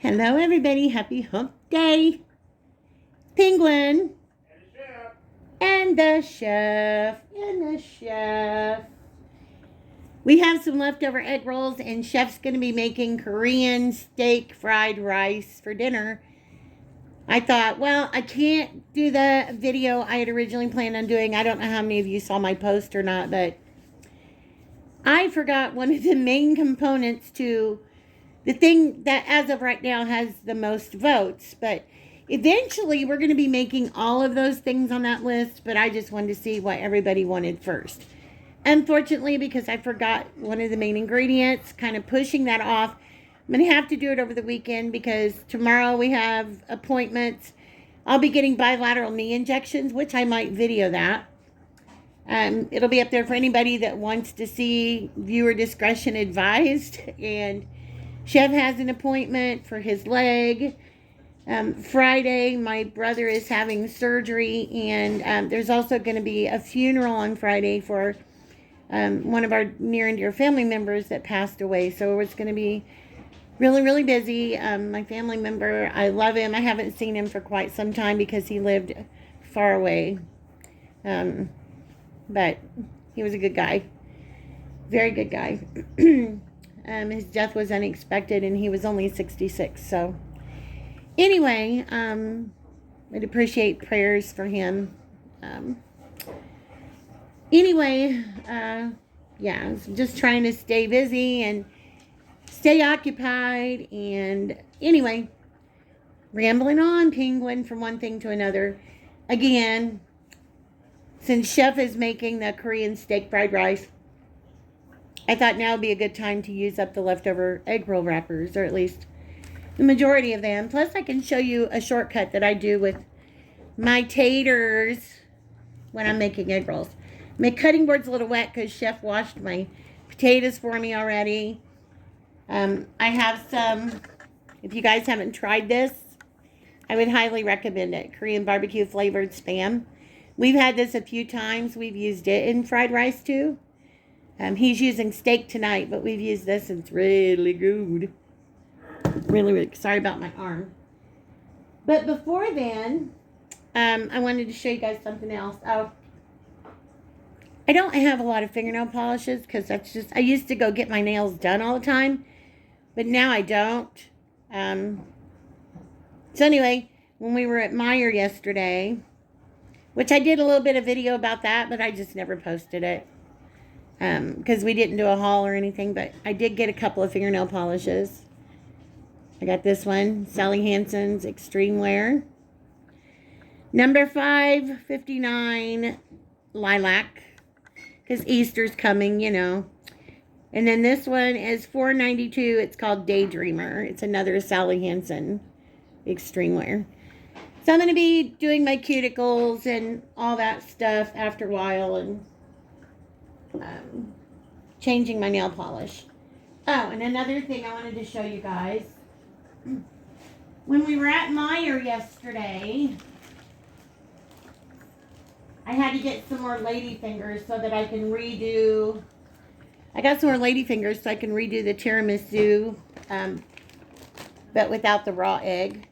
Hello, everybody. Happy hump day. Penguin. And the chef. We have some leftover egg rolls, and Chef's going to be making Korean steak fried rice for dinner. I thought, well, I can't do the video I had originally planned on doing. I don't know how many of you saw my post or not, but I forgot one of the main components to the thing that as of right now has the most votes. But eventually we're going to be making all of those things on that list, but I just wanted to see what everybody wanted first. Unfortunately, because I forgot one of the main ingredients, kind of pushing that off, I'm going to have to do it over the weekend because tomorrow we have appointments. I'll be getting bilateral knee injections, which I might video that. It'll be up there for anybody that wants to see. Viewer discretion advised. And Chef has an appointment for his leg. Friday, my brother is having surgery, and there's also going to be a funeral on Friday for one of our near and dear family members that passed away. So it's going to be really, really busy. My family member, I love him. I haven't seen him for quite some time because he lived far away. But he was a good guy. Very good guy. His death was unexpected, and he was only 66. So anyway, I'd appreciate prayers for him. Yeah, just trying to stay busy and stay occupied. And anyway, rambling on, Penguin, from one thing to another. Again, since Chef is making the Korean steak fried rice, I thought now would be a good time to use up the leftover egg roll wrappers, or at least the majority of them. Plus, I can show you a shortcut that I do with my taters when I'm making egg rolls. My cutting board's a little wet because Chef washed my potatoes for me already. I have some, if you guys haven't tried this, I would highly recommend it. Korean barbecue flavored Spam. We've had this a few times. We've used it in fried rice too. He's using steak tonight, but we've used this and it's really good. Really, really sorry about my arm. But before then, I wanted to show you guys something else. Oh, I don't have a lot of fingernail polishes because that's just, I used to go get my nails done all the time, but now I don't. So anyway, when we were at Meijer yesterday, which I did a little bit of video about that, but I just never posted it because we didn't do a haul or anything, but I did get a couple of fingernail polishes. I got this one, Sally Hansen's Extreme Wear. Number 559 Lilac, because Easter's coming, you know. And then this one is $4.92. It's called Daydreamer. It's another Sally Hansen Extreme Wear. So I'm going to be doing my cuticles and all that stuff after a while and changing my nail polish. Oh, and another thing I wanted to show you guys. When we were at Meijer yesterday, I had to get some more ladyfingers so that I can redo. I got some more ladyfingers so I can redo the tiramisu, but without the raw egg.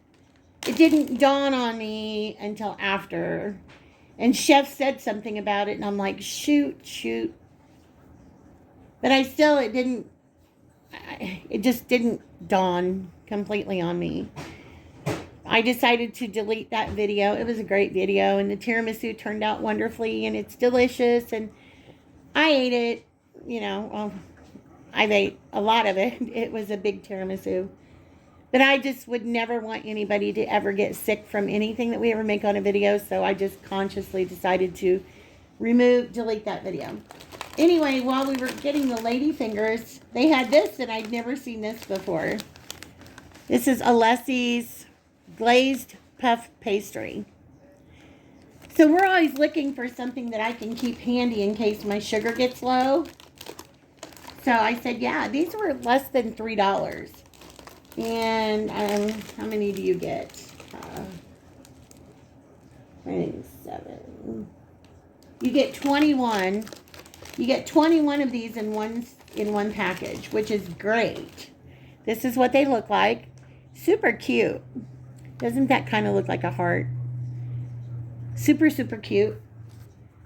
It didn't dawn on me until after. And Chef said something about it, and I'm like, shoot. But it just didn't dawn completely on me. I decided to delete that video. It was a great video, and the tiramisu turned out wonderfully, and it's delicious, and I ate it, you know. Well, I ate a lot of it. It was a big tiramisu. But I just would never want anybody to ever get sick from anything that we ever make on a video, so I just consciously decided to delete that video. Anyway, while we were getting the ladyfingers, they had this, and I'd never seen this before. This is Alessi's glazed puff pastry. So we're always looking for something that I can keep handy in case my sugar gets low. So I said, yeah, these were less than $3. And how many do you get? 27. You get 21. You get 21 of these in one package, which is great. This is what they look like. Super cute. Doesn't that kind of look like a heart? Super, super cute.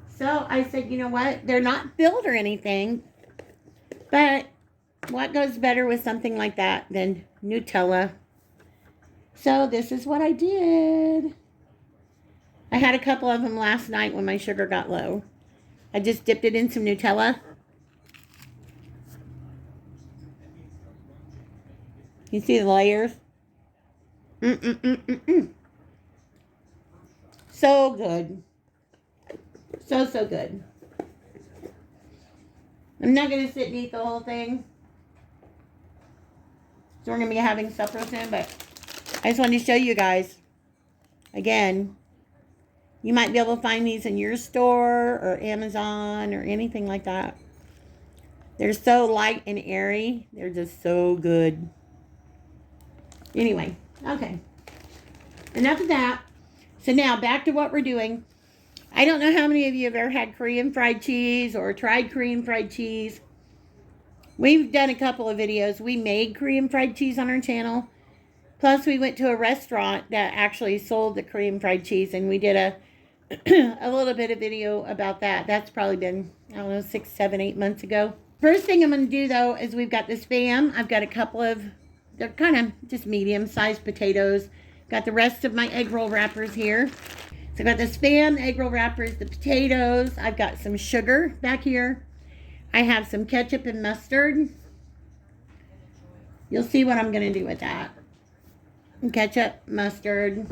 So I said, you know what? They're not filled or anything, but what goes better with something like that than Nutella? So this is what I did. I had a couple of them last night when my sugar got low. I just dipped it in some Nutella. You see the layers? So good. So, so good. I'm not going to sit and eat the whole thing. So we're going to be having supper soon, but I just wanted to show you guys. Again, you might be able to find these in your store or Amazon or anything like that. They're so light and airy. They're just so good. Anyway, okay. Enough of that. So now back to what we're doing. I don't know how many of you have ever had Korean fried cheese or tried Korean fried cheese. We've done a couple of videos. We made Korean fried cheese on our channel. Plus, we went to a restaurant that actually sold the Korean fried cheese, and we did a little bit of video about that. That's probably been, I don't know, 6, 7, 8 months ago. First thing I'm going to do, though, is we've got the Spam. I've got a couple of, they're kind of just medium-sized potatoes. Got the rest of my egg roll wrappers here. So I've got the Spam, egg roll wrappers, the potatoes. I've got some sugar back here. I have some ketchup and mustard. You'll see what I'm going to do with that. Ketchup, mustard,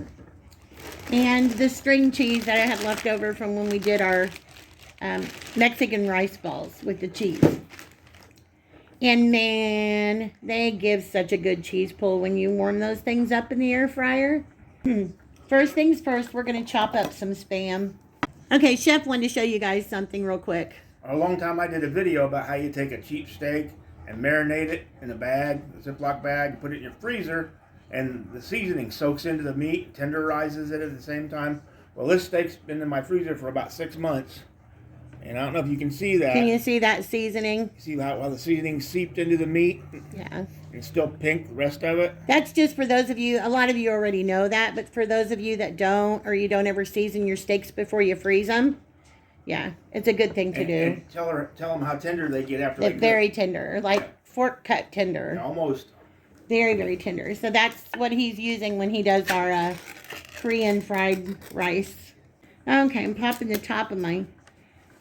and the string cheese that I had left over from when we did our Mexican rice balls with the cheese. And man, they give such a good cheese pull when you warm those things up in the air fryer. First things first, we're going to chop up some Spam. Okay, Chef wanted to show you guys something real quick. A long time I did a video about how you take a cheap steak and marinate it in a bag, a Ziploc bag, put it in your freezer, and the seasoning soaks into the meat, tenderizes it at the same time. Well, this steak's been in my freezer for about 6 months, and I don't know if you can see that. Can you see that seasoning? See how the seasoning seeped into the meat? Yeah. It's still pink, the rest of it. That's just for those of you, a lot of you already know that, but for those of you that don't, or you don't ever season your steaks before you freeze them, yeah, it's a good thing to do. And tell them how tender they get after They're they cook. very tender, like fork cut tender. Yeah, almost. Very, very tender. So that's what he's using when he does our Korean fried rice. Okay, I'm popping the top of my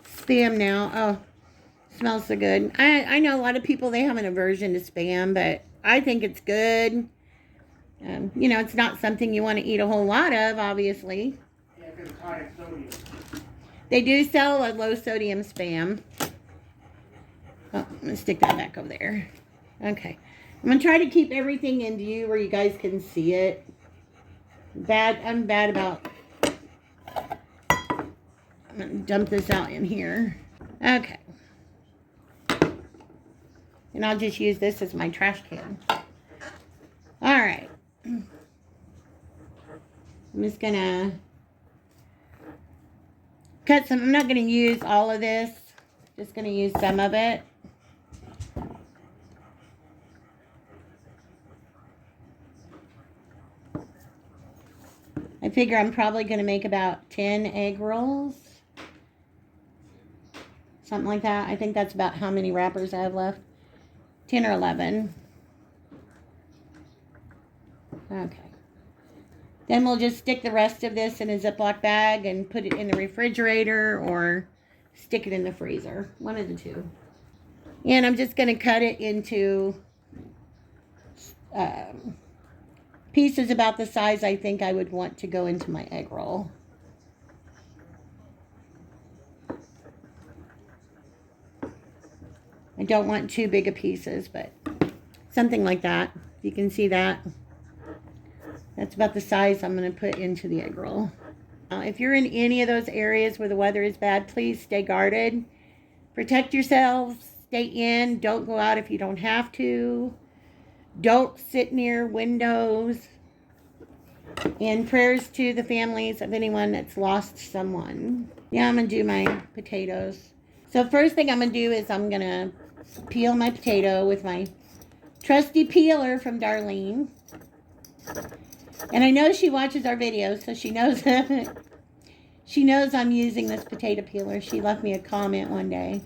Spam now. Oh, smells so good. I know a lot of people, they have an aversion to Spam, but I think it's good. You know, it's not something you want to eat a whole lot of, obviously. Yeah, because it's high in sodium. They do sell a low sodium Spam. Oh, I'm going to stick that back over there. Okay. I'm going to try to keep everything in view where you guys can see it. I'm bad about... I'm going to dump this out in here. Okay. And I'll just use this as my trash can. Alright. I'm just going to cut some. I'm not going to use all of this. Just going to use some of it. I figure I'm probably going to make about 10 egg rolls. Something like that. I think that's about how many wrappers I have left. 10 or 11. Okay. Then we'll just stick the rest of this in a Ziploc bag and put it in the refrigerator or stick it in the freezer. One of the two. And I'm just going to cut it into pieces about the size I think I would want to go into my egg roll. I don't want too big of pieces, but something like that. You can see that. That's about the size I'm going to put into the egg roll. If you're in any of those areas where the weather is bad, please stay guarded. Protect yourselves. Stay in. Don't go out if you don't have to. Don't sit near windows. And prayers to the families of anyone that's lost someone. Yeah, I'm going to do my potatoes. So first thing I'm going to do is I'm going to peel my potato with my trusty peeler from Darlene. And I know she watches our videos, so she knows she knows I'm using this potato peeler. She left me a comment one day.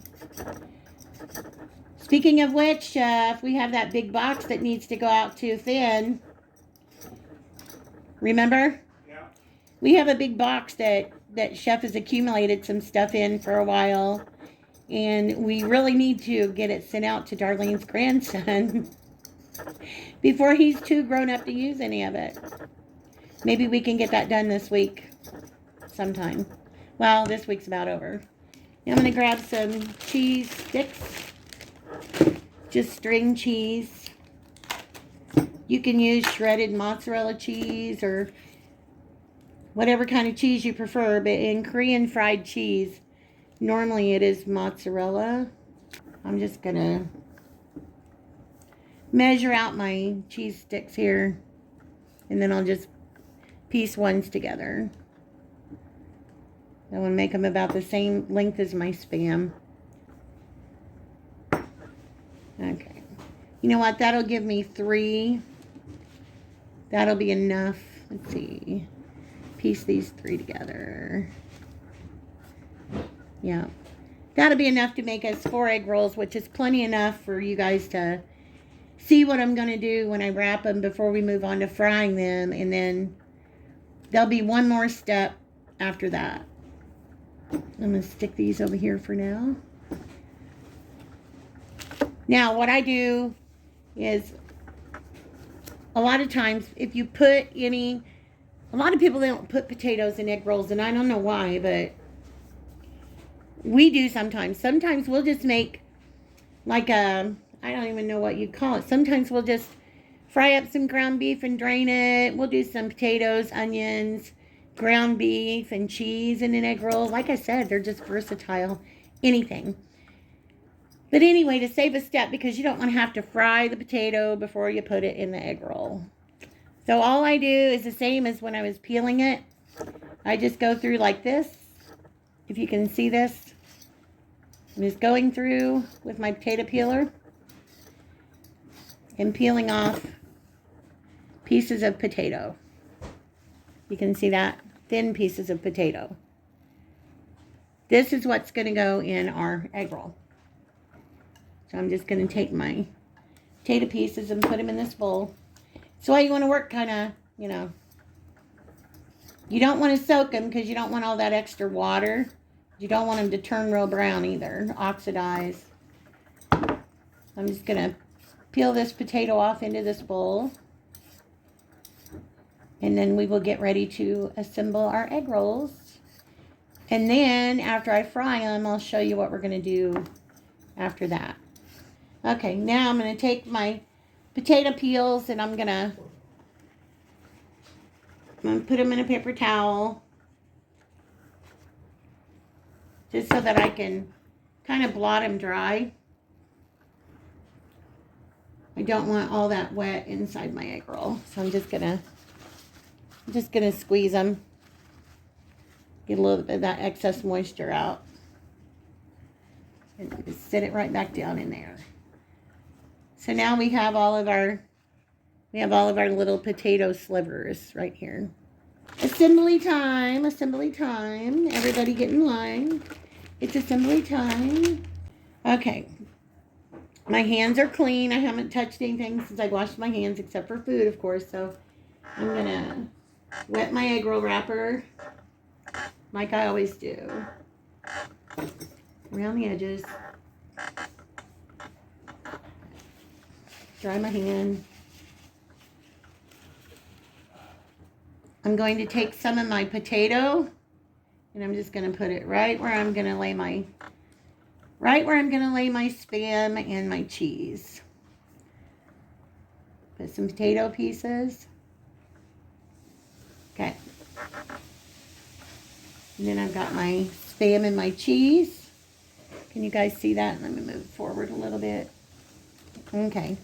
Speaking of which, if we have that big box that needs to go out to Finn, remember? Yeah. We have a big box that Chef has accumulated some stuff in for a while, and we really need to get it sent out to Darlene's grandson before he's too grown up to use any of it. Maybe we can get that done this week sometime. Well, this week's about over. Now I'm going to grab some cheese sticks. Just string cheese. You can use shredded mozzarella cheese or whatever kind of cheese you prefer. But in Korean fried cheese, normally it is mozzarella. I'm just going to measure out my cheese sticks here. And then I'll just piece ones together. I want to make them about the same length as my Spam. Okay. You know what? That'll give me 3. That'll be enough. Let's see. Piece these 3 together. Yeah. That'll be enough to make us 4 egg rolls, which is plenty enough for you guys to see what I'm going to do when I wrap them before we move on to frying them. And then there'll be one more step after that. I'm going to stick these over here for now. Now, what I do is a lot of times if you put a lot of people don't put potatoes in egg rolls, and I don't know why, but we do sometimes. Sometimes we'll just make like I don't even know what you call it. Sometimes we'll just fry up some ground beef and drain it. We'll do some potatoes, onions, ground beef, and cheese in an egg roll. Like I said, they're just versatile. Anything. But anyway, to save a step, because you don't want to have to fry the potato before you put it in the egg roll. So all I do is the same as when I was peeling it. I just go through like this. If you can see this. I'm just going through with my potato peeler and peeling off pieces of potato. You can see that. Thin pieces of potato. This is what's going to go in our egg roll. So I'm just going to take my potato pieces and put them in this bowl. So why you want to work kind of, you don't want to soak them because you don't want all that extra water. You don't want them to turn real brown either, oxidize. I'm just going to peel this potato off into this bowl. And then we will get ready to assemble our egg rolls. And then after I fry them, I'll show you what we're going to do after that. Okay, now I'm going to take my potato peels and I'm going to put them in a paper towel. Just so that I can kind of blot them dry. I don't want all that wet inside my egg roll. So I'm just going to squeeze them. Get a little bit of that excess moisture out. And just sit it right back down in there. So now we have all of our little potato slivers right here. Assembly time, assembly time. Everybody get in line. It's assembly time. Okay. My hands are clean. I haven't touched anything since I washed my hands except for food, of course. So I'm going to wet my egg roll wrapper like I always do. Around the edges. Dry my hand. I'm going to take some of my potato and I'm just going to put it right where I'm going to lay my Spam and my cheese. Put some potato pieces. Okay. And then I've got my Spam and my cheese. Can you guys see that? Let me move forward a little bit. Okay.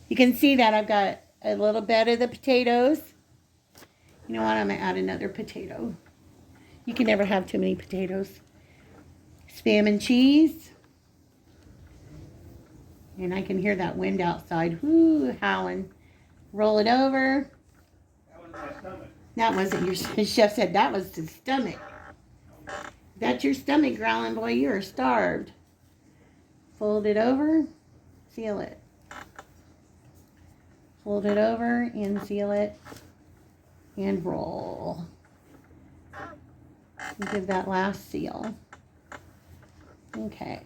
You can see that I've got a little bit of the potatoes. You know what? I'm going to add another potato. You can never have too many potatoes. Spam and cheese. And I can hear that wind outside. Whoo, howling. Roll it over. That wasn't your chef said that was his stomach. That's your stomach growling, boy. You are starved. Fold it over, seal it. Fold it over and seal it and roll. And give that last seal. Okay.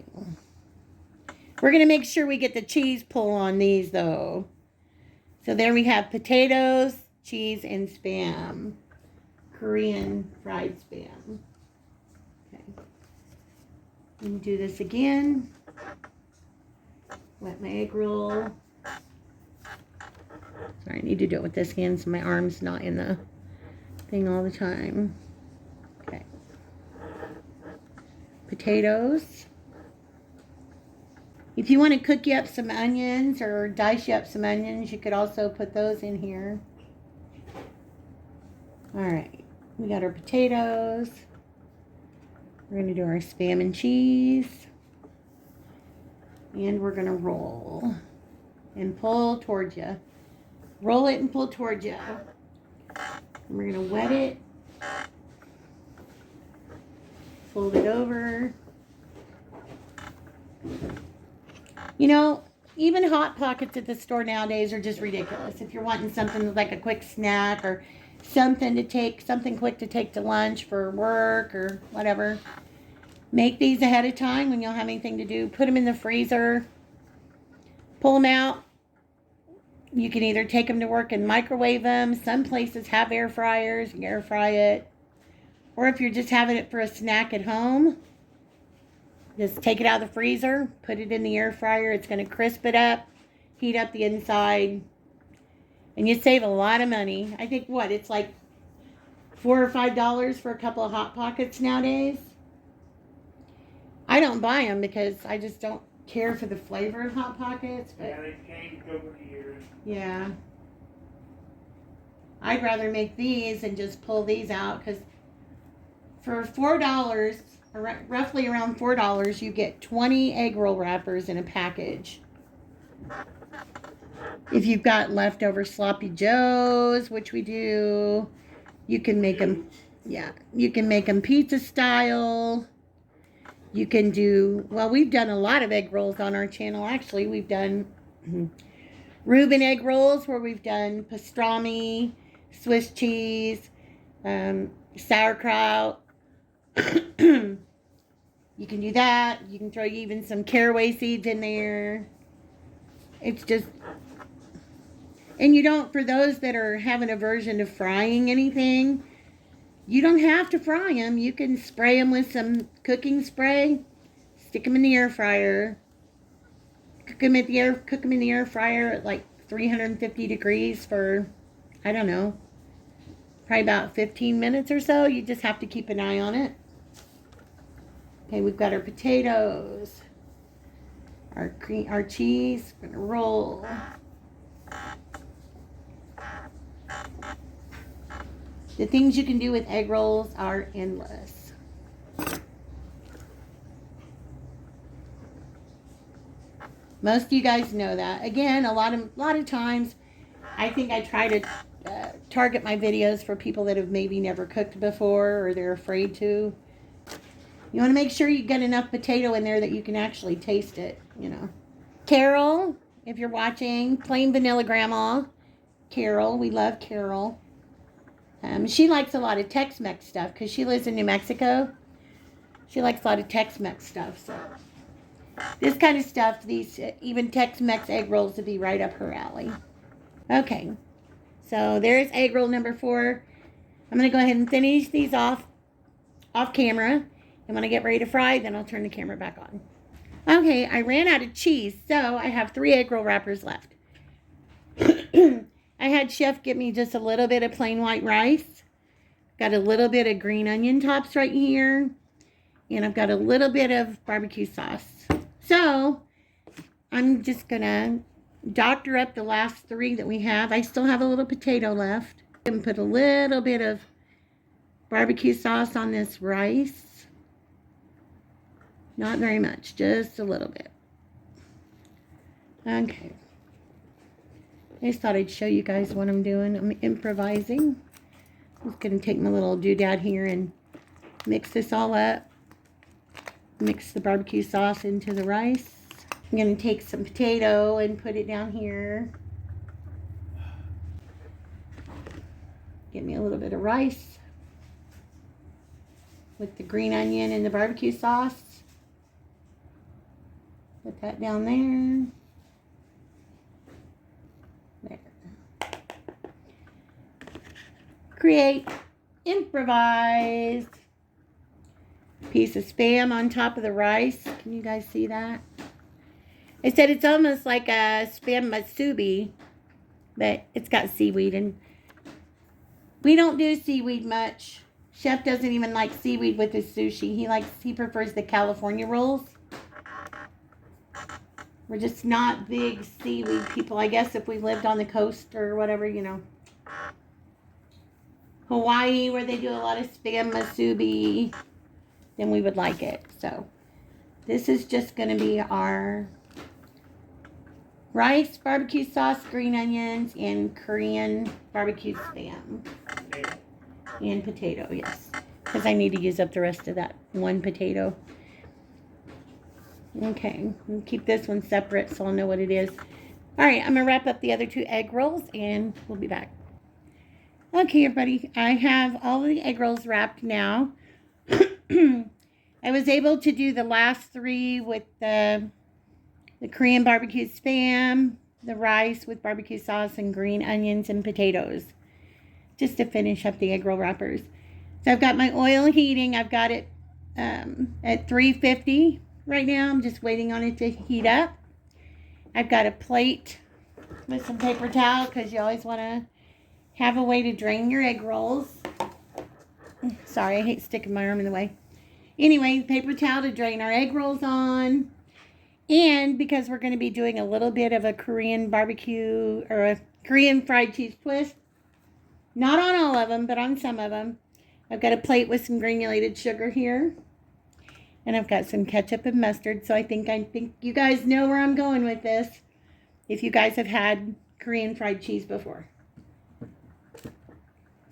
We're going to make sure we get the cheese pull on these though. So there we have potatoes, cheese, and Spam. Korean fried Spam. Okay. Let me do this again. Wet my egg roll. Sorry, I need to do it with this hand so my arm's not in the thing all the time. Okay. Potatoes. If you want to cook you up some onions or dice you up some onions, you could also put those in here. All right, we got our potatoes. We're going to do our Spam and cheese. And we're going to roll and pull towards you. Roll it and pull towards you. And we're going to wet it. Fold it over. You know, even Hot Pockets at the store nowadays are just ridiculous. If you're wanting something like a quick snack or something quick to take to lunch for work or whatever, make these ahead of time when you don't have anything to do. Put them in the freezer. Pull them out. You can either take them to work and microwave them. Some places have air fryers. You can air fry it. Or if you're just having it for a snack at home, just take it out of the freezer, put it in the air fryer. It's going to crisp it up, heat up the inside, and you save a lot of money. I think, it's like $4 or $5 for a couple of Hot Pockets nowadays. I don't buy them because I just don't care for the flavor of Hot Pockets. But yeah, they've changed over the years. Yeah. I'd rather make these and just pull these out because for $4, roughly around $4, you get 20 egg roll wrappers in a package. If you've got leftover sloppy joes, which we do, you can make them, you can make them pizza style. You can do, we've done a lot of egg rolls on our channel. Actually, we've done Reuben egg rolls where we've done pastrami, Swiss cheese, sauerkraut. You can do that. You can throw even some caraway seeds in there. It's just, and you don't, for those that are having aversion to frying anything, you don't have to fry them. You can spray them with some cooking spray, stick them in the air fryer, cook them in the air fryer at like 350 degrees for, I don't know, probably about 15 minutes or so. You just have to keep an eye on it. Okay, we've got our potatoes, our cheese. We're gonna roll. The things you can do with egg rolls are endless. Most of you guys know that. Again, a lot of times, I think I try to target my videos for people that have maybe never cooked before or they're afraid to. You want to make sure you get enough potato in there that you can actually taste it, you know. Carol, if you're watching, Plain Vanilla Grandma. Carol, we love Carol. She likes a lot of Tex-Mex stuff because she lives in New Mexico. She likes a lot of Tex-Mex stuff, so this kind of stuff, these even Tex-Mex egg rolls would be right up her alley. Okay, so there's egg roll number 4. I'm going to go ahead and finish these off camera. And when I get ready to fry, then I'll turn the camera back on. Okay, I ran out of cheese, so I have 3 egg roll wrappers left. I had Chef get me just a little bit of plain white rice. Got a little bit of green onion tops right here. And I've got a little bit of barbecue sauce. So, I'm just going to doctor up the last 3 that we have. I still have a little potato left. And put a little bit of barbecue sauce on this rice. Not very much, just a little bit. Okay. I just thought I'd show you guys what I'm doing. I'm improvising. Just going to take my little doodad here and mix this all up. Mix the barbecue sauce into the rice. I'm going to take some potato and put it down here. Get me a little bit of rice with the green onion and the barbecue sauce. Put that down there. There. Create, improvise. Piece of Spam on top of the rice. Can you guys see that? I said it's almost like a Spam musubi, but it's got seaweed, and we don't do seaweed much. Chef doesn't even like seaweed with his sushi. He prefers the California rolls. We're just not big seaweed people. I guess if we lived on the coast or whatever, you know. Hawaii, where they do a lot of Spam musubi, then we would like it. So this is just going to be our rice, barbecue sauce, green onions, and Korean barbecue Spam. And potato, yes. Because I need to use up the rest of that one potato. Okay, we'll keep this one separate so I'll know what it is. All right, I'm going to wrap up the other 2 egg rolls and we'll be back. Okay, everybody, I have all of the egg rolls wrapped now. I was able to do the last 3 with the Korean barbecue Spam, the rice with barbecue sauce, and green onions and potatoes, just to finish up the egg roll wrappers. So I've got my oil heating. I've got it at 350 right now. I'm just waiting on it to heat up. I've got a plate with some paper towel because you always want to have a way to drain your egg rolls. Sorry, I hate sticking my arm in the way. Anyway, paper towel to drain our egg rolls on. And because we're going to be doing a little bit of a Korean barbecue or a Korean fried cheese twist, not on all of them, but on some of them, I've got a plate with some granulated sugar here. And I've got some ketchup and mustard. So I think you guys know where I'm going with this, if you guys have had Korean fried cheese before.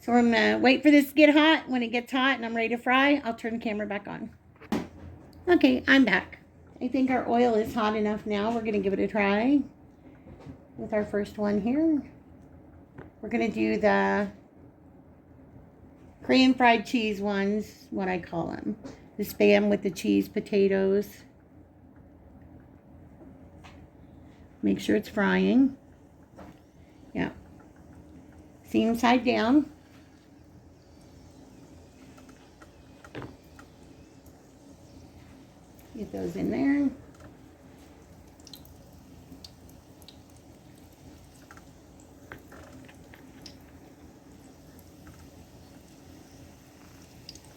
So I'm going to wait for this to get hot. When it gets hot and I'm ready to fry, I'll turn the camera back on. Okay, I'm back. I think our oil is hot enough now. We're going to give it a try with our first one here. We're going to do the Korean fried cheese ones, what I call them. The Spam with the cheese potatoes. Make sure it's frying. Yeah. Seam side down. Get those in there.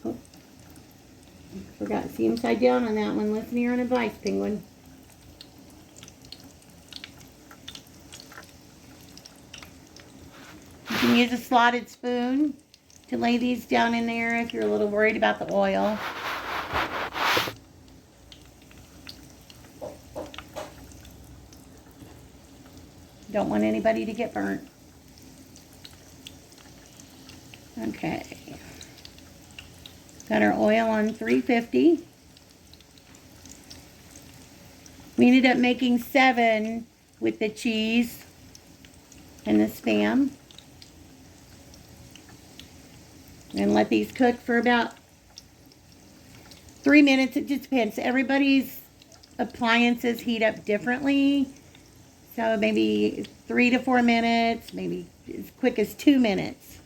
Oh, forgot seam side down on that one. Listen to your own advice, Penguin. You can use a slotted spoon to lay these down in there if you're a little worried about the oil. Don't want anybody to get burnt. Okay. Got our oil on 350. We ended up making 7 with the cheese and the Spam. And let these cook for about 3 minutes. It just depends. Everybody's appliances heat up differently. So maybe 3 to 4 minutes, maybe as quick as 2 minutes.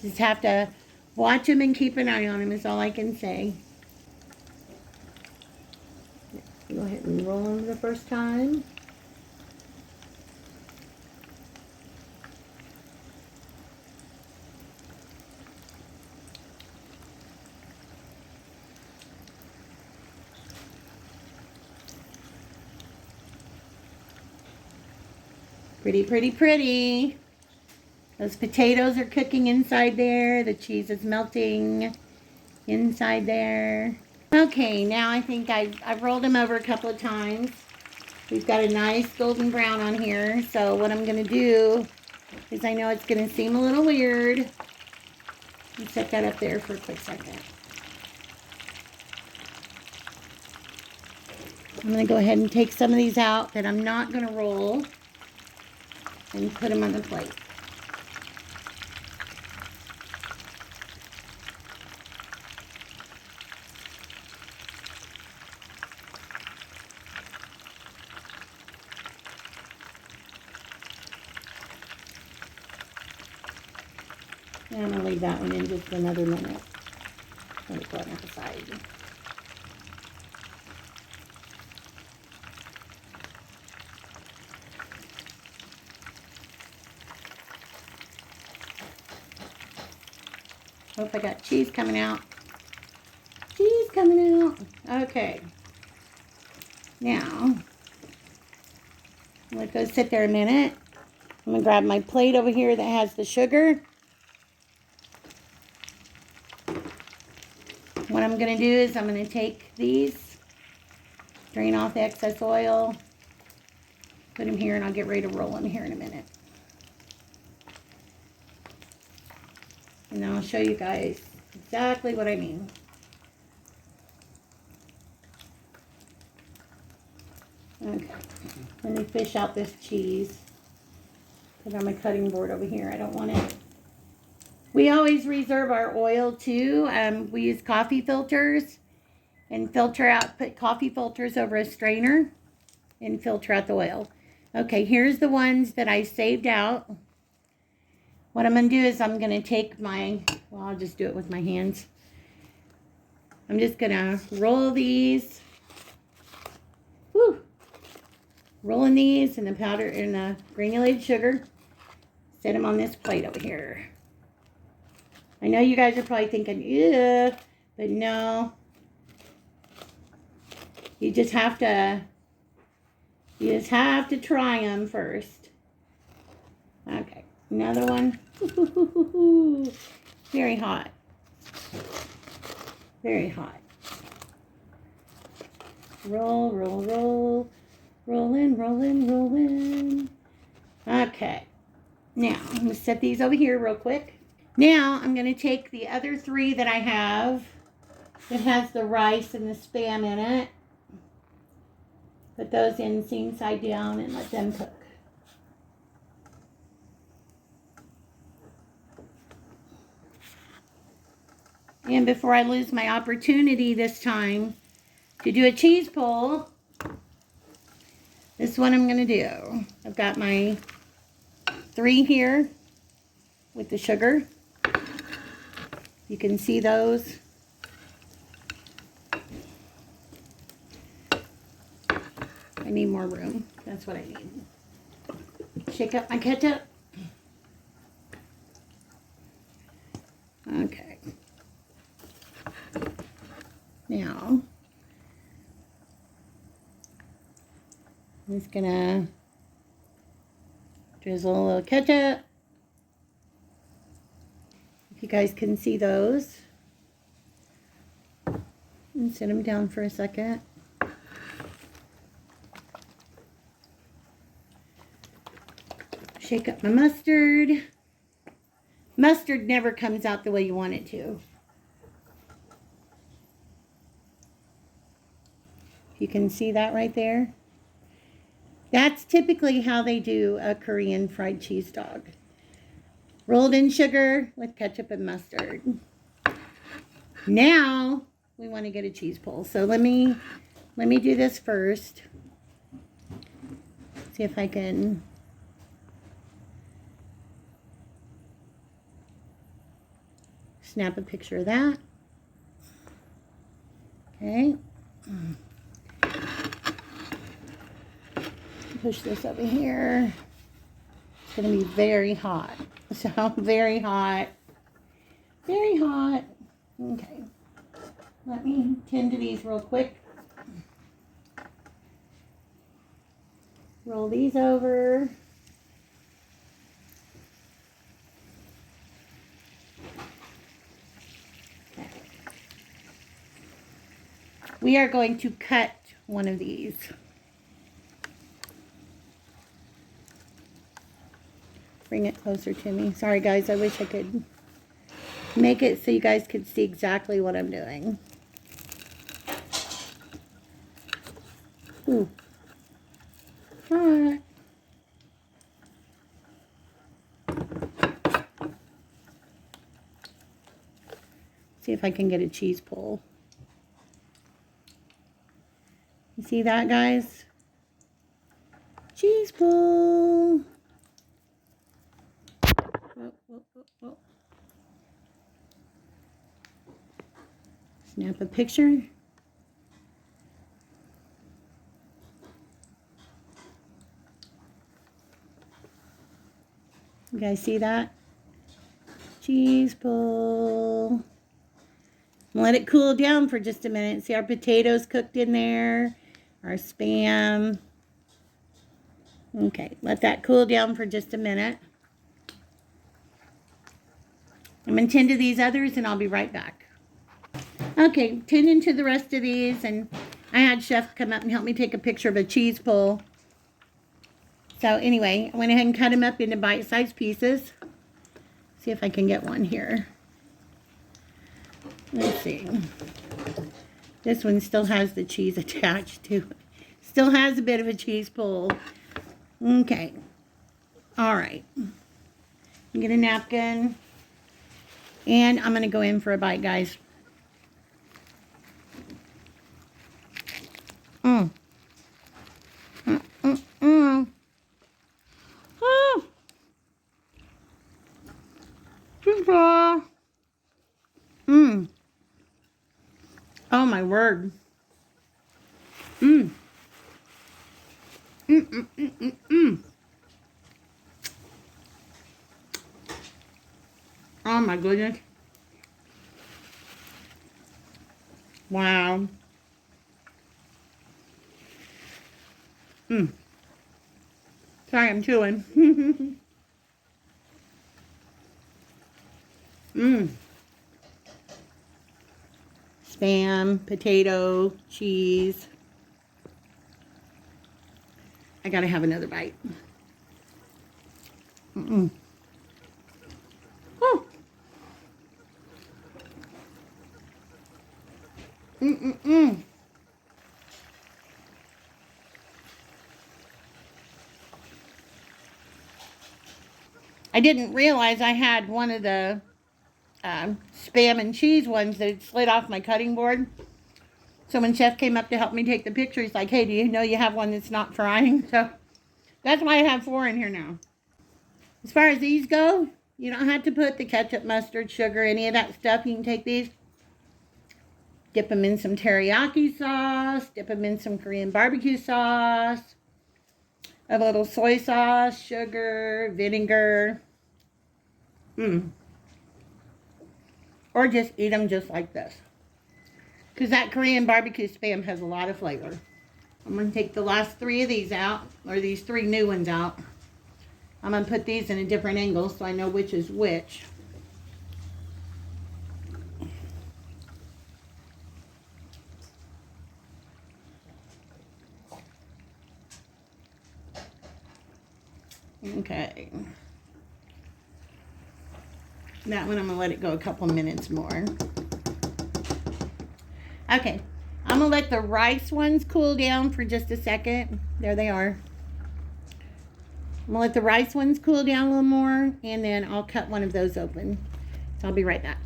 Just have to watch them and keep an eye on them is all I can say. Go ahead and roll them the first time. Pretty, pretty, pretty. Those potatoes are cooking inside there. The cheese is melting inside there. Okay, now I think I've rolled them over a couple of times. We've got a nice golden brown on here. So what I'm going to do because I know it's going to seem a little weird. Let's set that up there for a quick second. I'm going to go ahead and take some of these out that I'm not going to roll and put them on the plate. And I'm going to leave that one in just another minute. Let me put it aside. Hope I got cheese coming out. Cheese coming out. Okay. Now, let those sit there a minute. I'm going to grab my plate over here that has the sugar. What I'm going to do is I'm going to take these, drain off the excess oil, put them here, and I'll get ready to roll them here in a minute. And then I'll show you guys exactly what I mean. Okay, let me fish out this cheese. Put it on my cutting board over here. I don't want it. We always reserve our oil too. We use coffee filters and filter out, put coffee filters over a strainer and filter out the oil. Okay, here's the ones that I saved out. What I'm going to do is I'm going to take my, well, I'll just do it with my hands. I'm just going to roll these. Woo! Rolling these in the powder, in the granulated sugar. Set them on this plate over here. I know you guys are probably thinking, ew, but no. You just have to try them first. Okay, another one. Very hot. Very hot. Roll, roll, roll. Rolling, rolling, rolling. Okay. Now, I'm going to set these over here real quick. Now, I'm going to take the other three that I have that has the rice and the Spam in it. Put those in seam side down and let them cook. And before I lose my opportunity this time to do a cheese pull, this is what I'm going to do. I've got my 3 here with the sugar. You can see those. I need more room. That's what I need. Shake up my ketchup. Okay. Now, I'm just gonna drizzle a little ketchup. If you guys can see those. And set them down for a second. Shake up my mustard. Mustard never comes out the way you want it to. You can see that right there. That's typically how they do a Korean fried cheese dog. Rolled in sugar with ketchup and mustard. Now we want to get a cheese pull. So let me do this first. See if I can snap a picture of that. Okay. Push this over here. It's going to be very hot. So, very hot. Very hot. Okay. Let me tend to these real quick. Roll these over. Okay. We are going to cut one of these. Bring it closer to me. Sorry, guys. I wish I could make it so you guys could see exactly what I'm doing. Ooh. All right. See if I can get a cheese pull. You see that, guys? Cheese pull. Whoa, whoa, whoa, whoa. Snap a picture. You guys see that? Cheese pull. Let it cool down for just a minute. See our potatoes cooked in there, our Spam. Okay, let that cool down for just a minute. I'm going to tend to these others and I'll be right back. Okay, tending to the rest of these, and I had Chef come up and help me take a picture of a cheese pull. So anyway, I went ahead and cut them up into bite-sized pieces. See if I can get one here. Let's see. This one still has the cheese attached to it. Still has a bit of a cheese pull. Okay. All right. Get a napkin. And I'm going to go in for a bite, guys. Mm. Mm, mm, mm. Oh. Mm. Oh, my word. Mm. Mm, mm, mm, mm, mm. Oh, my goodness. Wow. Mm. Sorry, I'm chewing. Mm. Spam, potato, cheese. I gotta have another bite. Mm-mm. Oh. Mm-mm-mm. I didn't realize I had one of the Spam and cheese ones that had slid off my cutting board. So when Chef came up to help me take the picture, he's like, hey, do you know you have one that's not frying? So that's why I have 4 in here now. As far as these go, you don't have to put the ketchup, mustard, sugar, any of that stuff. You can take these, dip them in some teriyaki sauce, dip them in some Korean barbecue sauce, a little soy sauce, sugar, vinegar. Or just eat them just like this. Because that Korean barbecue Spam has a lot of flavor. I'm going to take the last 3 of these out, or these 3 new ones out. I'm going to put these in a different angle so I know which is which. Okay. That one I'm going to let it go a couple minutes more. Okay. I'm going to let the rice ones cool down for just a second. There they are. I'm going to let the rice ones cool down a little more, and then I'll cut one of those open. So I'll be right back.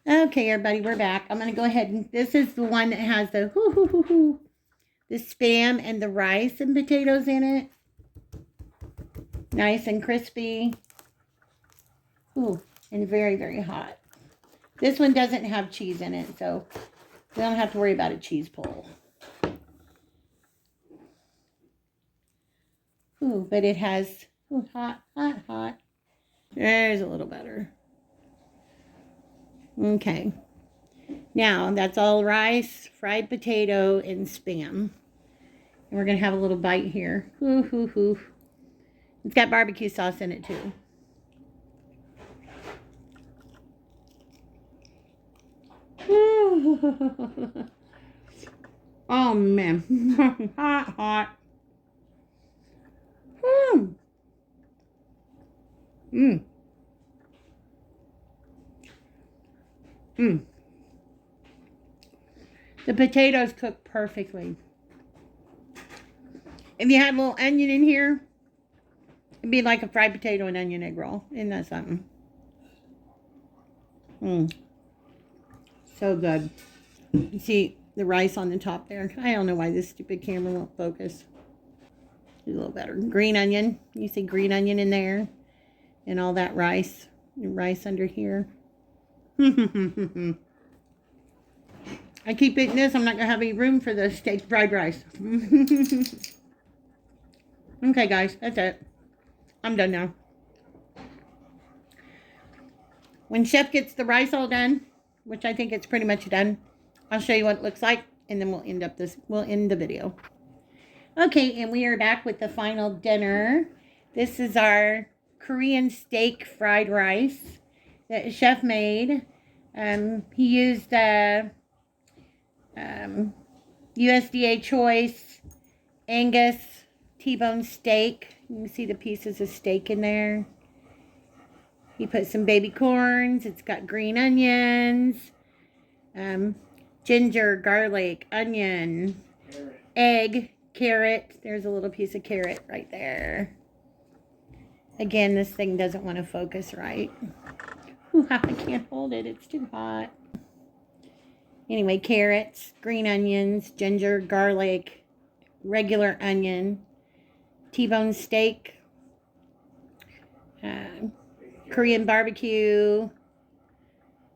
Okay, everybody, we're back. I'm going to go ahead and, this is the one that has the the Spam and the rice and potatoes in it. Nice and crispy. Ooh, and very, very hot. This one doesn't have cheese in it, so we don't have to worry about a cheese pull. Ooh, but it has, ooh, hot, hot, hot. There's a little better. Okay. Now, that's all rice, fried potato, and Spam. And we're going to have a little bite here. It's got barbecue sauce in it, too. Oh, man. Hot, hot. Mmm. Mmm. The potatoes cook perfectly. If you had a little onion in here, it'd be like a fried potato and onion egg roll. Isn't that something? Mmm. So good. You see the rice on the top there? I don't know why this stupid camera won't focus. A little better. Green onion. You see green onion in there. And all that rice. And rice under here. I keep eating this. I'm not going to have any room for the steak fried rice. Okay, guys. That's it. I'm done now. When Chef gets the rice all done, which I think it's pretty much done, I'll show you what it looks like. And then we'll end the video. Okay, and we are back with the final dinner. This is our Korean steak fried rice that Chef made. He used USDA Choice Angus T-bone steak. You can see the pieces of steak in there. He put some baby corns. It's got green onions, ginger, garlic, onion, egg, carrot. There's a little piece of carrot right there. Again, this thing doesn't want to focus right. Ooh, I can't hold it. It's too hot. Anyway, carrots, green onions, ginger, garlic, regular onion, T-bone steak, Korean barbecue,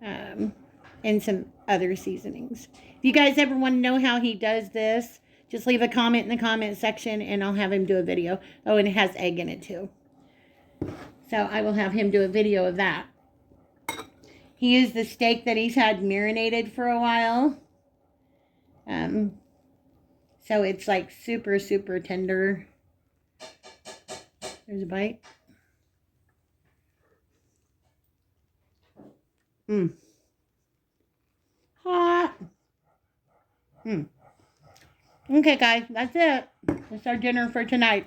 and some other seasonings. If you guys ever want to know how he does this, just leave a comment in the comment section and I'll have him do a video. Oh, and it has egg in it too. So I will have him do a video of that. He used the steak that he's had marinated for a while. So it's like super, super tender. There's a bite. Mmm. Hot. Mmm. Okay, guys, that's it. That's our dinner for tonight.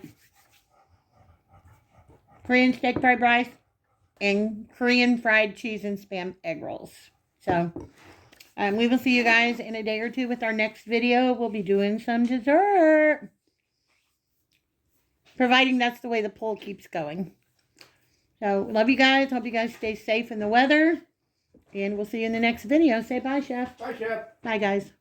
Korean steak fried rice and Korean fried cheese and spam egg rolls. So, we will see you guys in a day or two with our next video. We'll be doing some dessert. Providing that's the way the poll keeps going. So, love you guys. Hope you guys stay safe in the weather. And we'll see you in the next video. Say bye, Chef. Bye, Chef. Bye, guys.